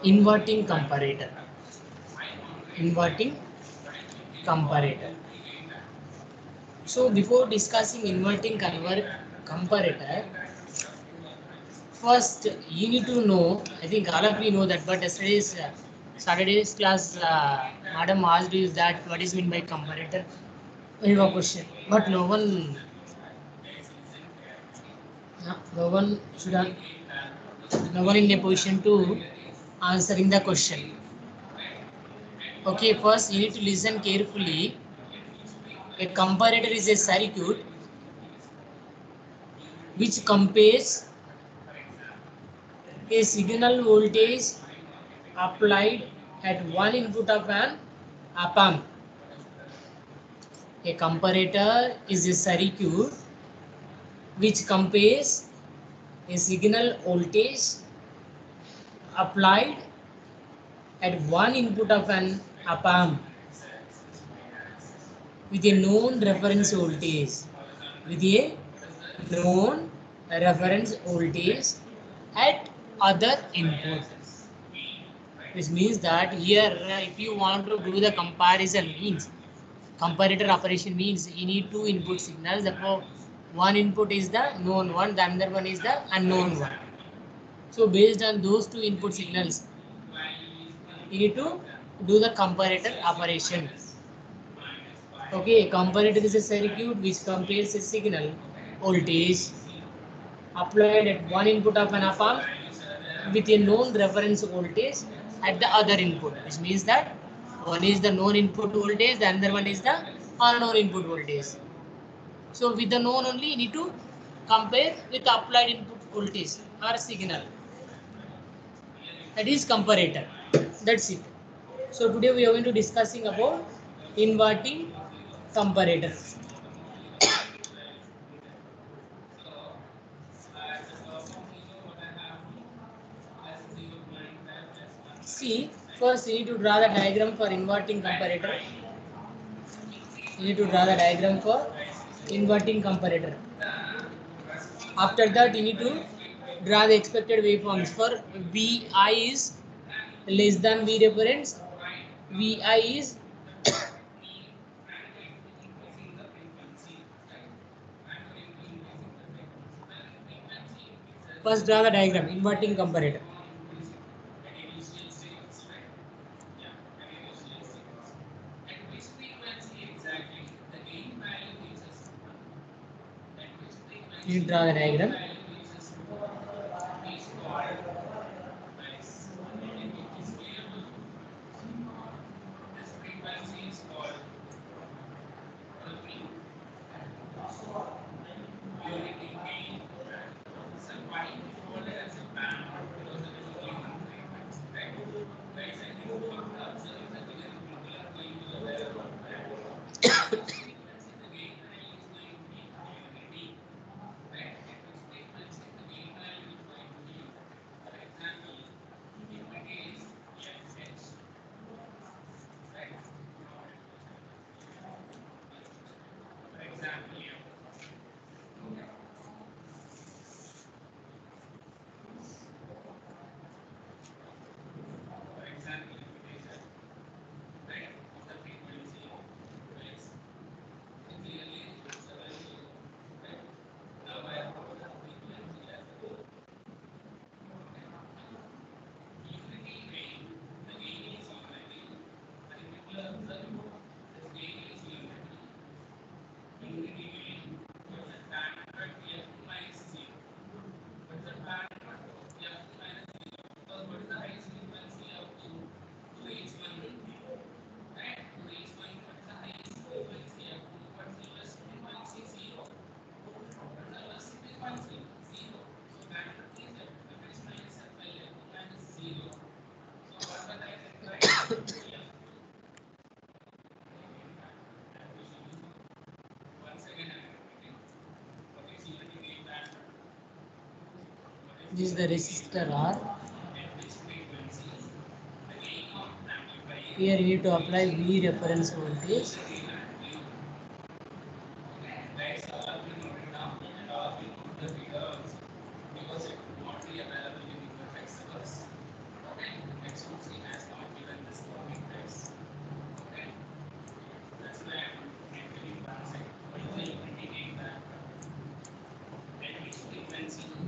Inverting comparator. Inverting comparator. So before discussing inverting comparator, first you need to know. I think all of you know that, but yesterday's Saturday's class, Madam asked you that what is meant by comparator. We have a question, but no one should have, no one in a position to answering the question. Okay, first you need to listen carefully. A comparator is a circuit which compares a signal voltage applied at one input of an op-amp. A comparator is a circuit which compares a signal voltage applied at one input of an op-amp with a known reference voltage. With a known reference voltage at other input. Which means that here if you want to do the comparison means comparator operation means you need two input signals. Therefore, one input is the known one, the other one is the unknown one. So based on those two input signals, you need to do the comparator operation. Okay, comparator is a circuit which compares a signal voltage applied at one input of an op-amp with a known reference voltage at the other input, which means that one is the known input voltage, the other one is the unknown input voltage. So with the known only, you need to compare with the applied input voltage or signal. That is comparator. That's it. So today we are going to discussing about inverting comparator. See, first you need to draw the diagram for inverting comparator. You need to draw the diagram for inverting comparator. After that, you need to draw the expected waveforms for Vi is less than V reference. Vi is first draw the diagram inverting comparator. You draw the diagram. This is the resistor R. Here you need to apply V reference voltage.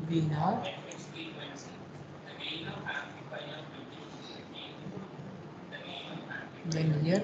V naught. Then here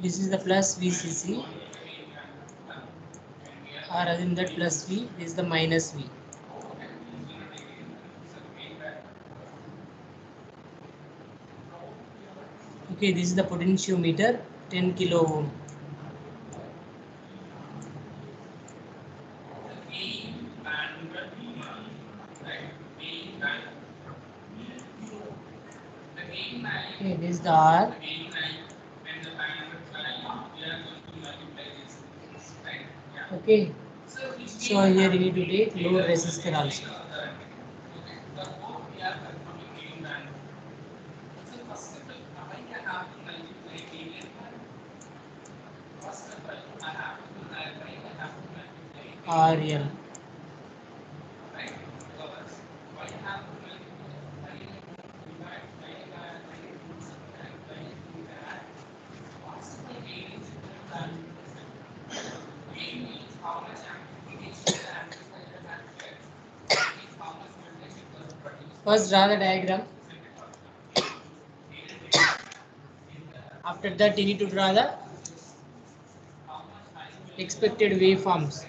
this is the plus VCC, or other than that plus V, this is the minus V. Okay, this is the potentiometer, 10 kilo ohm. Okay, this is the R. Okay, so here you need to take load resistor also. RL. First draw the diagram. After that you need to draw the expected waveforms.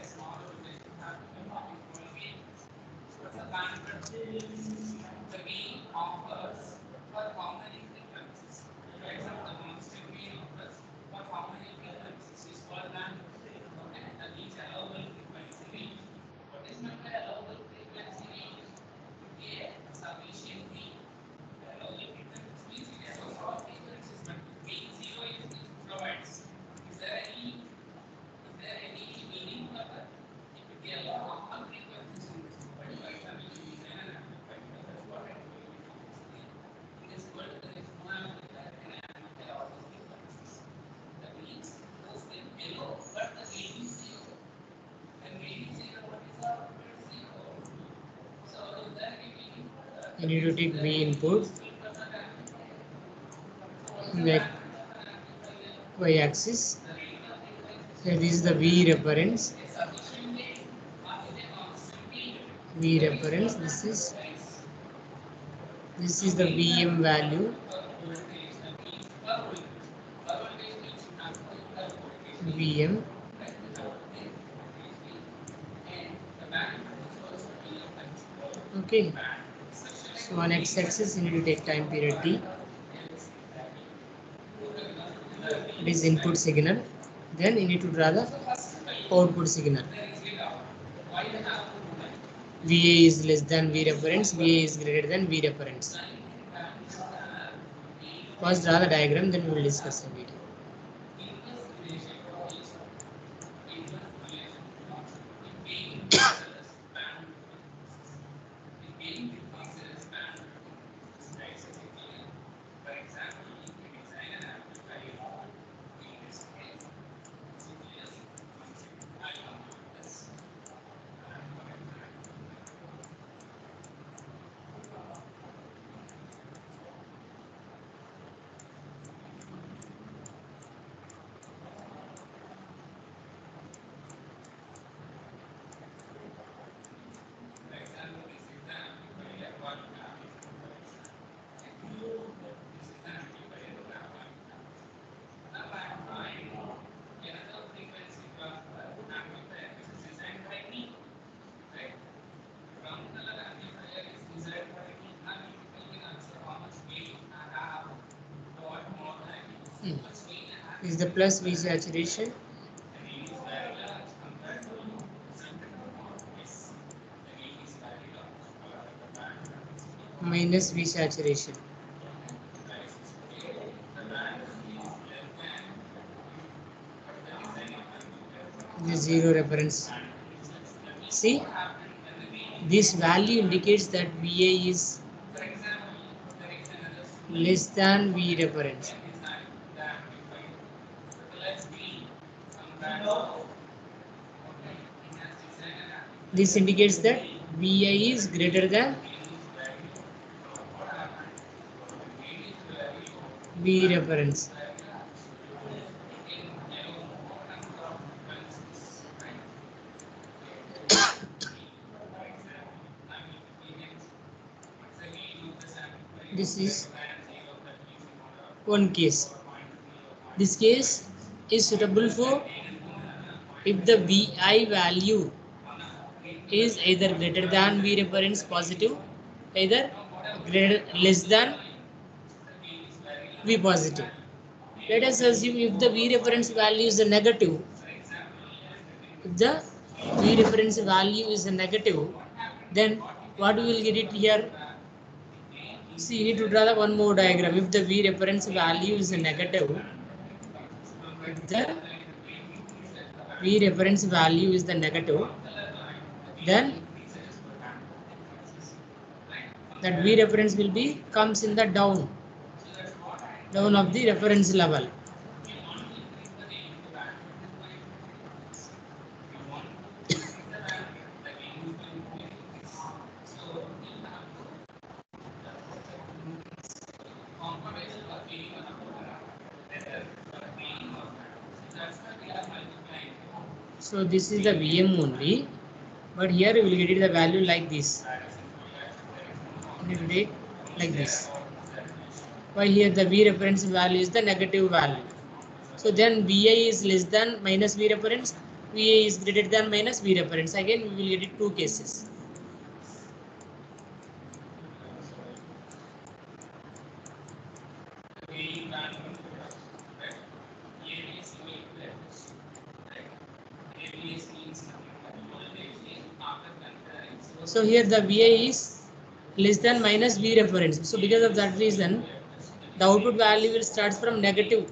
You need to take V input, Y axis. So this is the V reference. V reference. This is the Vm value. Vm. Okay. So on x-axis you need to take time period t. It is input signal. Then you need to draw the output signal. VA is less than V reference, VA is greater than V reference. First draw the diagram, then we will discuss in detail. is the plus V saturation minus V saturation. The zero reference. See, this value indicates that VA is less than V reference. This indicates that VI is greater than V reference. This is one case. This case is suitable for if the VI value is either greater than V reference positive, either greater less than V positive. Let us assume if the V reference value is a negative, if the V reference value is a negative, then what we will get it here? See, you need to draw the one more diagram. If the V reference value is a negative, if the V reference value is the negative, then that V reference will be comes in the down of the reference level. So this is the VM only, but here we will get it the value like this. We will take like this. While here the V reference value is the negative value. So then VI is less than minus V reference, VA is greater than minus V reference. Again we will get it two cases. So here the VI is less than minus V reference. So because of that reason, the output value will start from negative.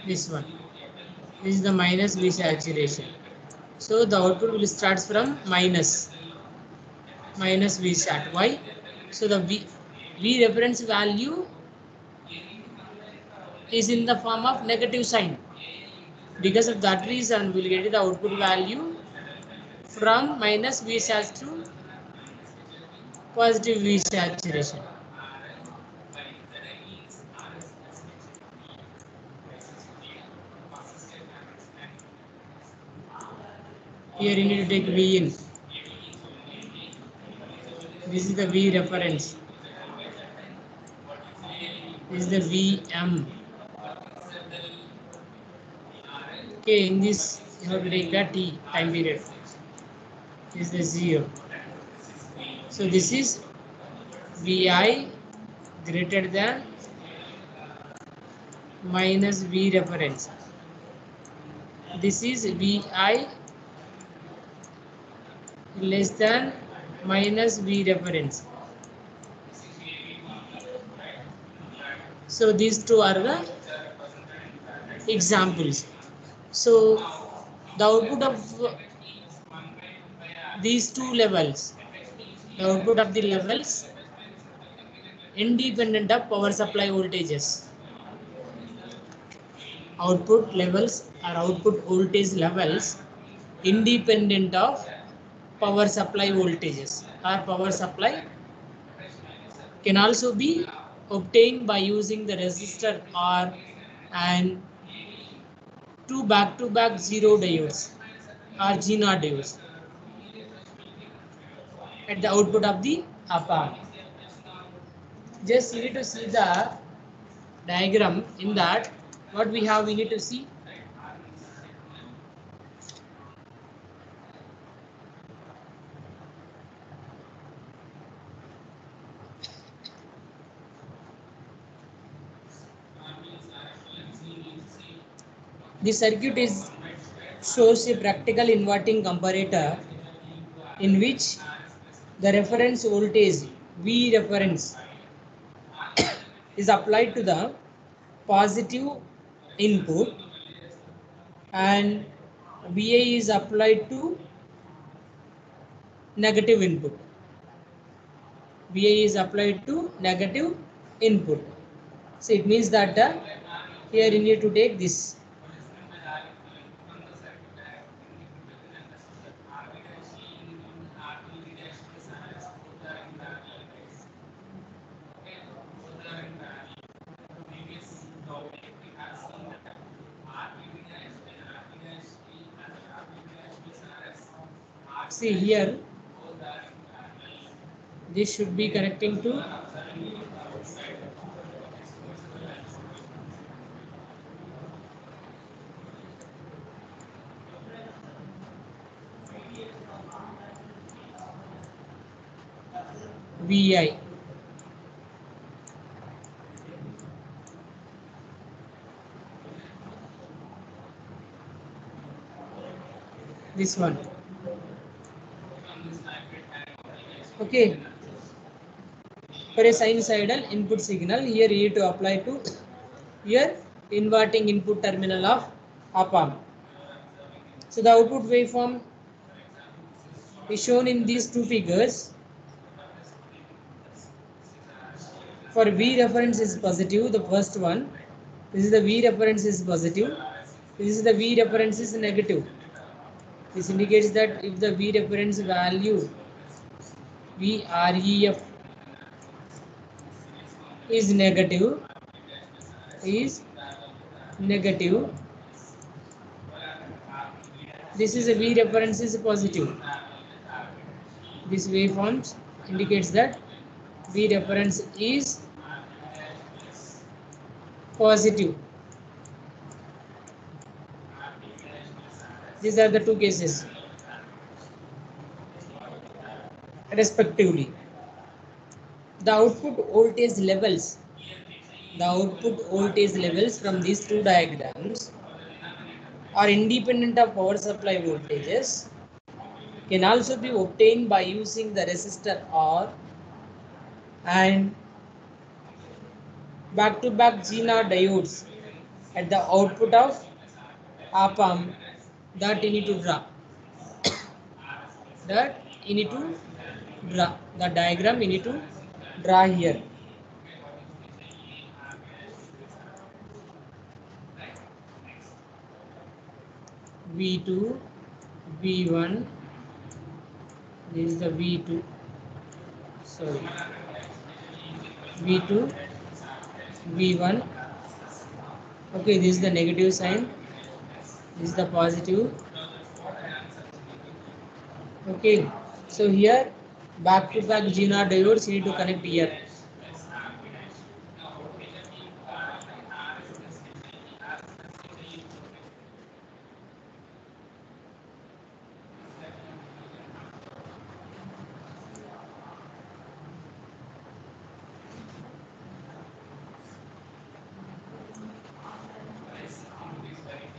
This one. This is the minus V saturation. So the output will start from minus V sat. Why? So the V reference value is in the form of negative sign. Because of that reason, we will get the output value from minus V sat to positive V saturation. Here you need to take V in. This is the V reference. This is the VM. Okay, in this you have to take the T time period. This is the 0. So this is VI greater than minus V reference. This is VI less than minus V reference. So these two are the examples. So the output of these two levels, the output of the levels independent of power supply voltages. Output levels or output voltage levels independent of power supply voltages or power supply can also be obtained by using the resistor R and two back-to-back zero diodes or G0 diodes at the output of the op amp. Just you need to see the diagram. In that, what we have, we need to see. The circuit is shows a practical inverting comparator in which the reference voltage V reference is applied to the positive input and VA is applied to negative input. VA is applied to negative input. So it means that here you need to take this. See here, this should be connecting to VI. This one. Okay. For a sinusoidal input signal, here you need to apply to here inverting input terminal of op-amp. So the output waveform is shown in these two figures. For V reference is positive, the first one. This is the V reference is positive. This is the V reference is negative. This indicates that if the V reference value VREF is negative, this is a V reference is positive. This waveforms indicates that V reference is positive. These are the two cases respectively. The output voltage levels from these two diagrams are independent of power supply voltages, can also be obtained by using the resistor R and back-to-back Zener diodes at the output of op-amp that you need to draw. The diagram you need to draw here. V2, V1, this is the V2, sorry, V2, V1, okay, this is the negative sign, this is the positive, okay, so here back to back Zener diodes you need to connect here.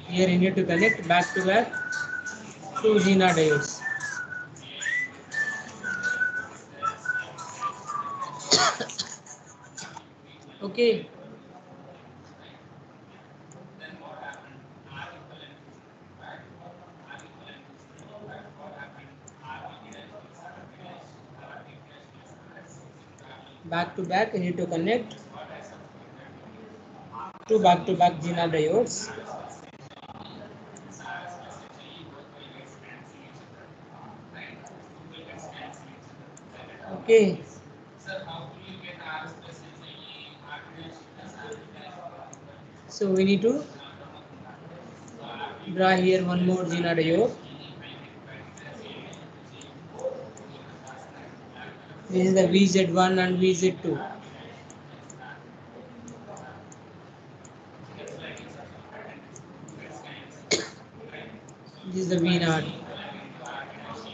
Here you need to connect back to back two Zener diodes. Okay. Back to back you need to connect two back to back Zener diodes. Okay. So we need to draw here one more Zener diode. This is the VZ1 and VZ2. This is the V naught.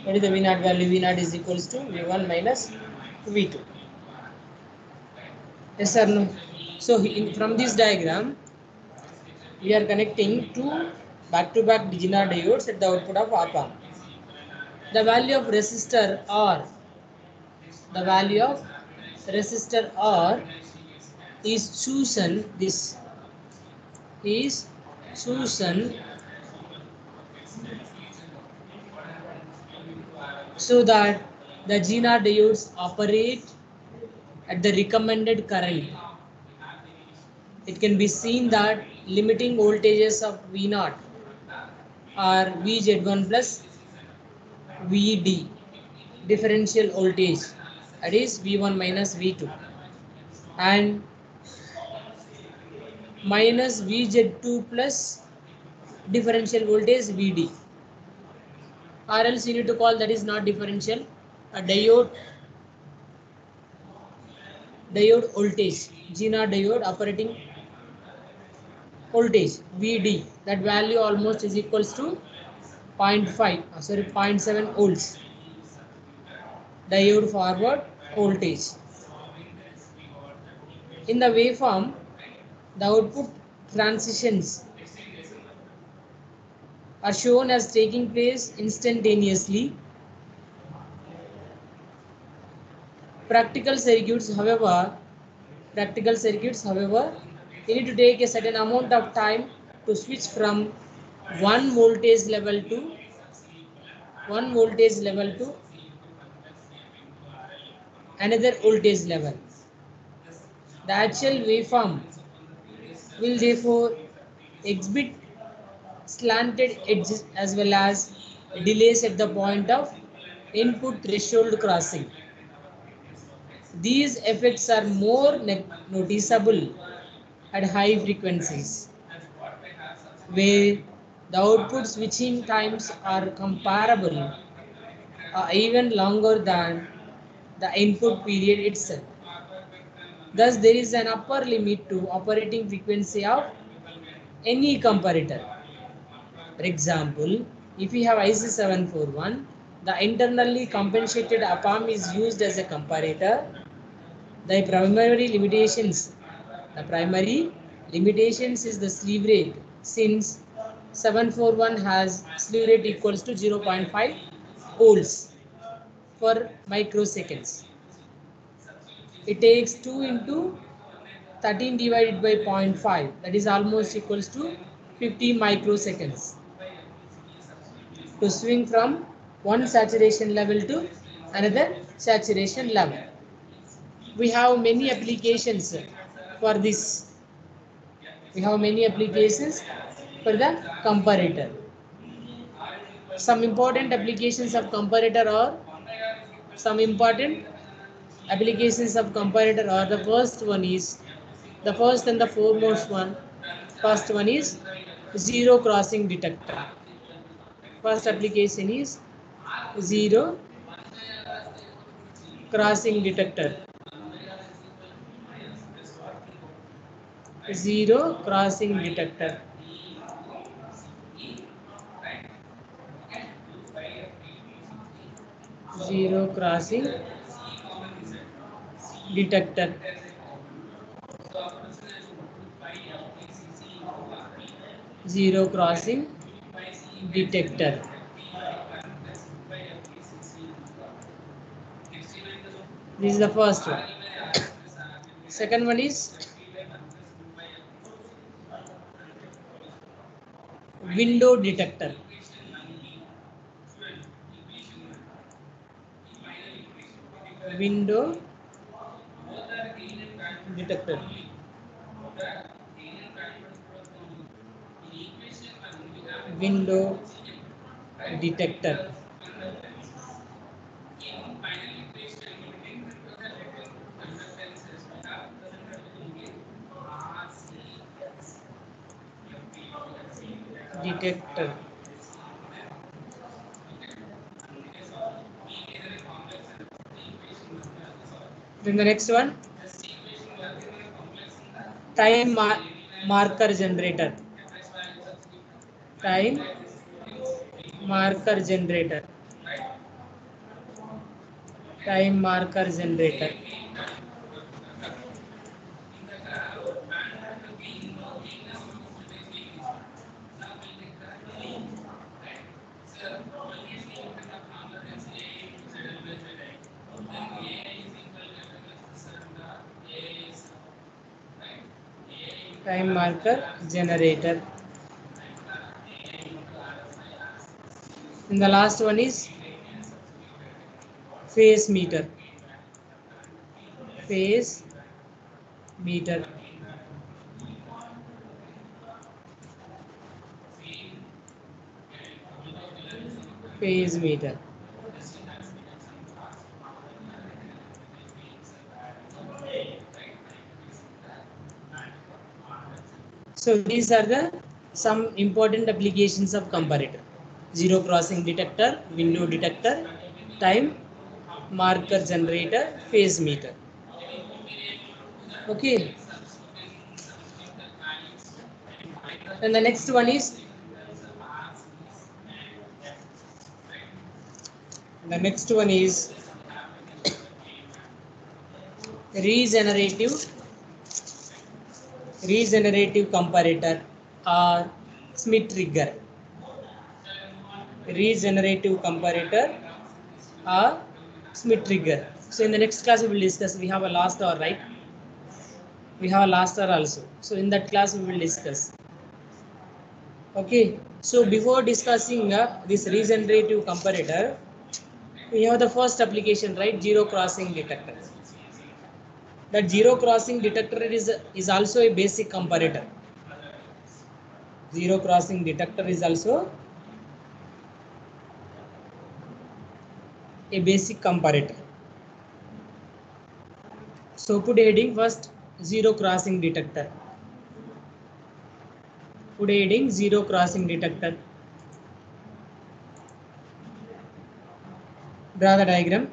What is the V naught value? V naught is equals to V1 minus V2. Yes or no? So from this diagram, we are connecting two back-to-back Dijina diodes at the output of op-amp. The value of resistor R, the value of resistor R is chosen. This is chosen so that the GNR diodes operate at the recommended current. It can be seen that limiting voltages of V0 are VZ1 plus VD, differential voltage, that is V1 minus V2, and minus VZ2 plus differential voltage VD, or else you need to call that is not differential, a diode voltage, GNR diode operating voltage VD, that value almost is equals to 0.7 volts. Diode forward voltage. In the waveform, the output transitions are shown as taking place instantaneously. Practical circuits, however, you need to take a certain amount of time to switch from one voltage level to another voltage level. The actual waveform will therefore exhibit slanted edges as well as delays at the point of input threshold crossing. These effects are more noticeable at high frequencies, where the output switching times are comparable or even longer than the input period itself. Thus, there is an upper limit to operating frequency of any comparator. For example, if we have IC741, the internally compensated op-amp is used as a comparator. The primary limitations is the slew rate, since 741 has slew rate equals to 0.5 volts per microseconds. It takes 2 into 13 divided by 0.5, that is almost equals to 50 microseconds to swing from one saturation level to another saturation level. We have many applications for this. We have many applications for the comparator. Some important applications of comparator are the first and the foremost one. First one is zero crossing detector. First application is zero crossing detector. Zero crossing detector. Zero crossing detector. Zero crossing detector. This is the first one. Second one is window detector. Window detector. Window detector. Detector. Then the next one, time marker generator. Time marker generator, time marker generator. Time marker generator. And the last one is phase meter. Phase meter. Phase meter. So these are the some important applications of comparator. Zero crossing detector, window detector, time marker generator, phase meter. Okay. And the next one is regenerative comparator or Smith trigger. Regenerative comparator or Smith trigger. So in the next class we will discuss. We have a last hour, right? We have a last hour also. So in that class we will discuss. Okay. So before discussing this regenerative comparator, we have the first application, right? Zero crossing detector. That zero crossing detector is also a basic comparator. Zero crossing detector is also a basic comparator. So put heading first, zero crossing detector. Put heading, zero crossing detector. Draw the diagram.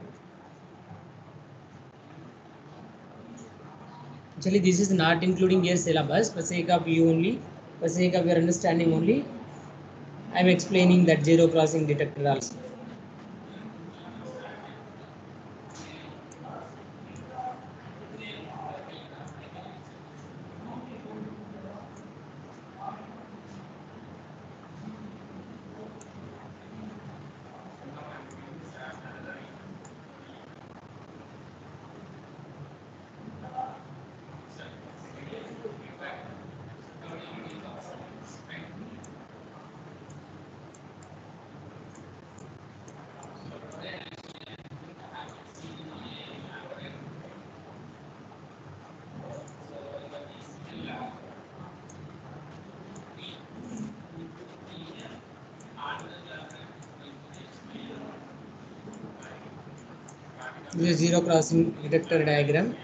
Actually, this is not including your syllabus. For sake of you only, for sake of your understanding only, I am explaining that zero crossing detector also. This is zero crossing detector diagram.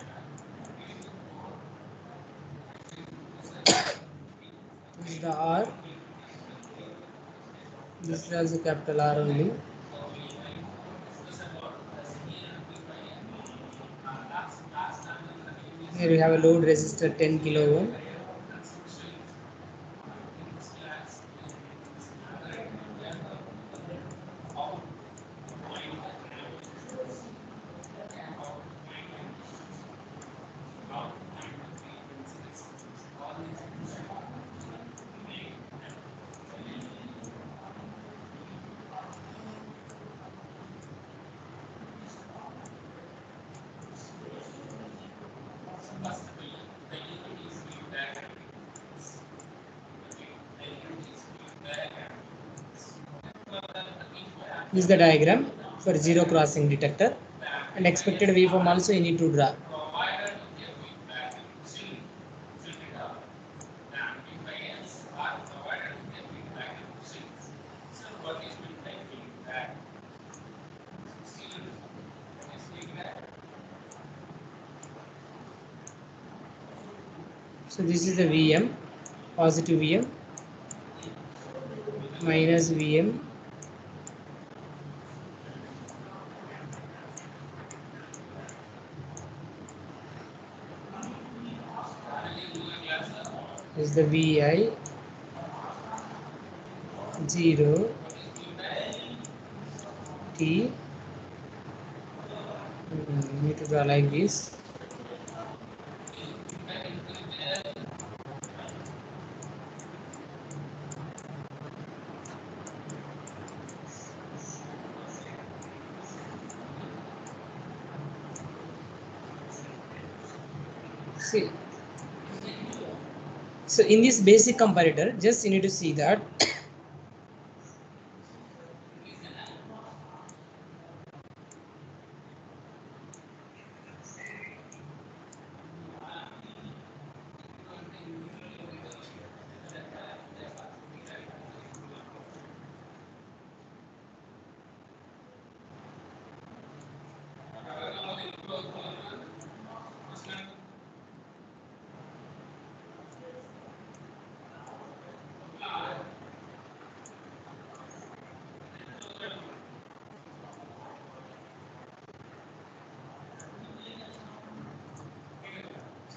This is the R. This is also capital R only. Here we have a load resistor 10 kilo ohm. This is the diagram for zero crossing detector, and expected waveform also you need to draw. So this is the Vm, positive Vm, minus Vm, this is the Vi, 0, T. Need to draw like this. See, so in this basic comparator, just you need to see that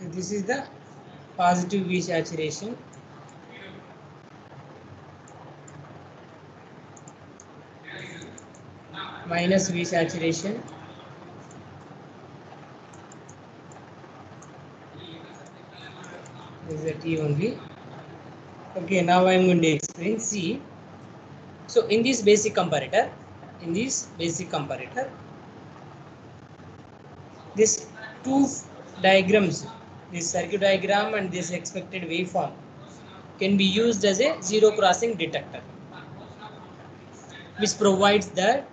so this is the positive V saturation. Minus V saturation. This is the T only. Okay, now I am going to explain. See, so in this basic comparator, this two diagrams, this circuit diagram and this expected waveform, can be used as a zero crossing detector, which provides that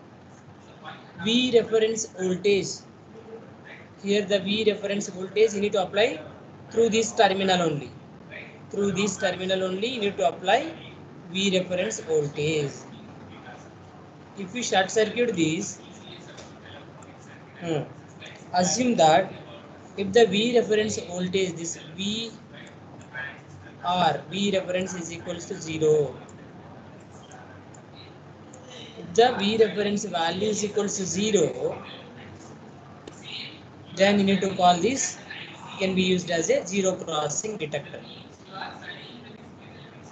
V reference voltage. Here the V reference voltage you need to apply through this terminal only. Through this terminal only you need to apply V reference voltage. If we short circuit this, assume that if the V reference voltage, this V reference is equals to 0. If the V reference value is equals to 0, then you need to call this, can be used as a zero crossing detector.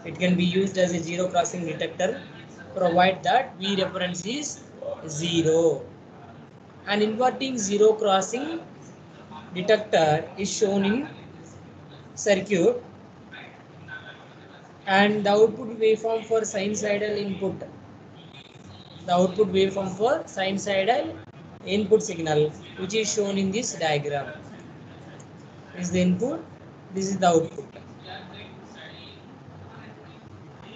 It can be used as a zero crossing detector, provide that V reference is 0. An inverting zero crossing detector is shown in circuit, and the output waveform for sinusoidal input. The output waveform for sinusoidal input signal, which is shown in this diagram. This is the input, this is the output.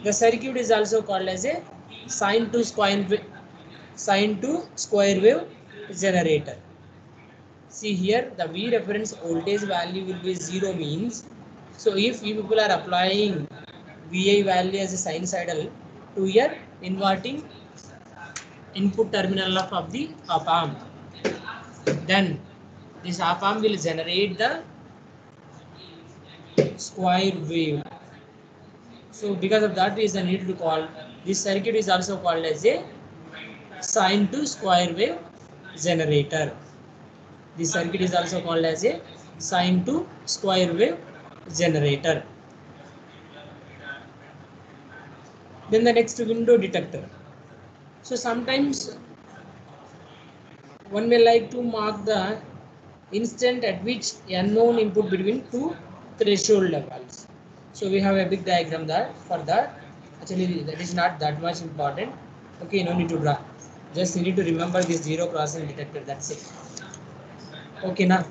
The circuit is also called as a sine to square wave generator. See here, the V reference voltage value will be 0 means, so if you people are applying VI value as a sinusoidal to your inverting input terminal of the op amp, then this op amp will generate the square wave. So because of that reason, need to call this circuit is also called as a sine to square wave generator. This circuit is also called as a sine to square wave generator. Then the next, window detector. So sometimes one may like to mark the instant at which unknown input between two threshold levels. So we have a big diagram there for that. Actually, that is not that much important. Okay, no need to draw. Just you need to remember this zero crossing detector. That's it. Okay, now.